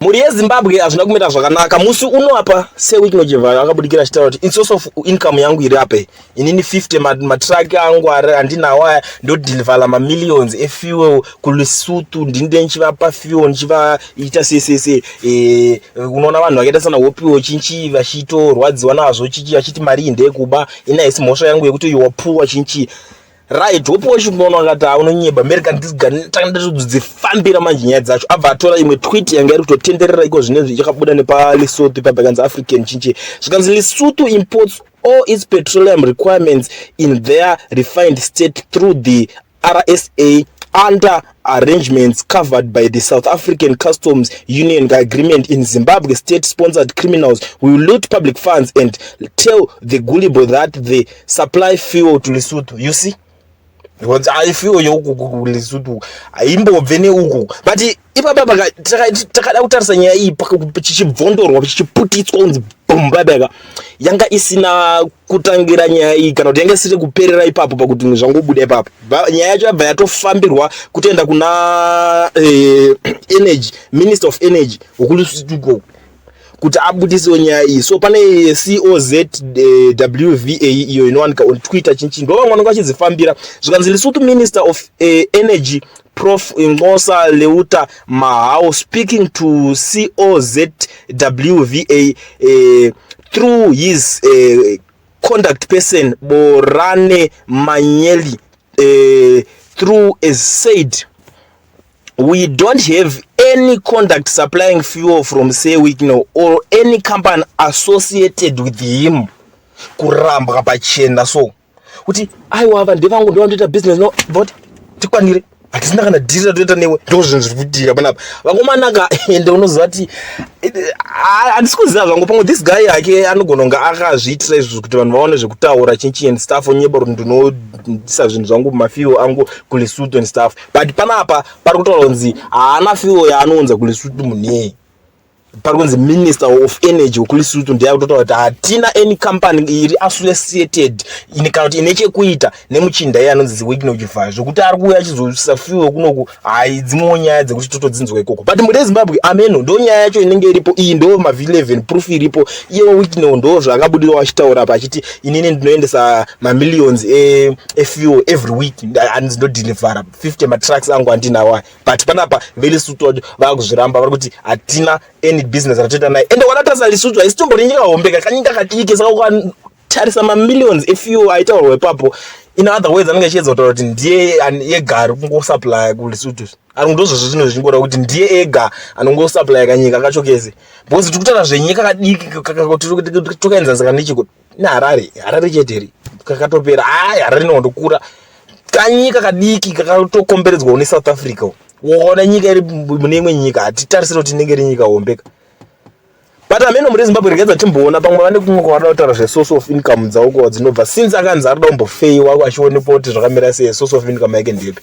muri yeZimbabwe hazvina kumira zvakanaka. Musi uno apa seWicknell chivhayo akabudikira achitaura kuti source of income yangu iri apa inini 50 matraki angu andinawo ndodhilivhala mamillions efuel kuLesotho ndinde nchivapa fuel nchivaita sesese unoona vanhu vakaita sana hopiwo chinchi vachitorwadziwa nazvo chichi vachiti mari ndeyekuba ina isi mhosva yangu yekuti yowapuwa chinchi right hopiwo chimbono akati unonyeba America ndizifambira manje nyaya dzacho abva atora imwe tweet yanga iri kutotenderera iko zvinezvi ichakabuda nepaLesotho pakanzi African chinchi zvikanzi Lesotho imports all its petroleum requirements in their refined state through the RSA under arrangements covered by the South African Customs Union agreement. In Zimbabwe, state-sponsored criminals will loot public funds and tell the gullible that they supply fuel to Lesotho. You see? Because I feel you Lesotho aimbobve neuku but ipapa takada kutarisa nyaya iyi chichibvondorwa chichiputitswa kunzi bombabeka yanga isina kutangira nyaya iyi kana kuti yanga isiri kuperera ipapo pakuti zvangobuda ipapo nyaya yacho yabva yatofambirwa kutoenda kuna energy minister of energy wokuLesotho kuti abudisewo nyaya iyi. So pane COZWVA iyo inowanika on Twitter chinchi ndo vamwe vanenge vachizifambira zvikanzi Lesotho Minister of Energy Prof Ngosa Leuta Mahao speaking to COZWVA through his contact person Borane Manyeli through as said, we don't have any contact supplying fuel from seWicknell or any company associated with him. Kuramba pachena so kuti aiwa vanhu vangu ndovanoita business no but tikwanire hatisina kana dhirira toita newe ndo zvinhu zviri kuitika panapa vangomanaka ende unoziva kuti handisi kuziva zvangu pamwe this guy yake anogona kunge akazviitira izvo kuti vanhu vaone zvekutaura chinchi and stuff onyeba kuti ndinodisa zvinhu zvangu mafuel angu kuLesotho and stuff but panapa pari kutaura kunzi haana fuel yaanounza kuLesotho munei pari kunzi minister of energy wokuLesotho ndiye akutotaura kuti hatina any company iri associated ine kana kuti ine chekuita nemuchinda iye anonzi Wicknell chivhayo zvokuti ari kuuya achizosisa fuel kunoku hai dzimwewo nyaya dzekuti totodzinzwa ikoko but muri yeZimbabwe ameno ndo nyaya yacho inenge iripo iyi ndo mavhili 11 proof iripo iyewo Wicknell ndo zvaakabudirawo achitaura apa achiti inini ndinoendesa mamillions efuel every week hanzi ndodhilivhara 50 matracks angu andinawo but panapa veLesotho vakuzviramba vari kuti hatina any business ratoita naye ende wakatarisa Lesotho haisitombori nyika hombeka kanyika kadiki saka ukatarisa mamillions efuel aitaurwa ipapo in other words anenge achiedza kutaura kuti ndiye ega ari kungosupply kuLesotho ari ndozvo zvino zvingora kuti ndiye ega anongosupply kanyika kacho kese because tiri kutaura zvenyika kadiki tokaenzanisa nechiko neHarare chete kakatopera Harare inondokura kanyika kadiki kakatokomberedzwa neSouth Africa wona nyika iri mune imwe nyika hatitarisira kuti inenge iri nyika hombeka but ameno muri Zimbabwe regadza timboona pamwe vane kumwe kwavada kutaura zvesource of income dzavo dzinobva since akanzi arida kumbofeiwa achionekwa kuti zvakamira sei source of income yake ndepi.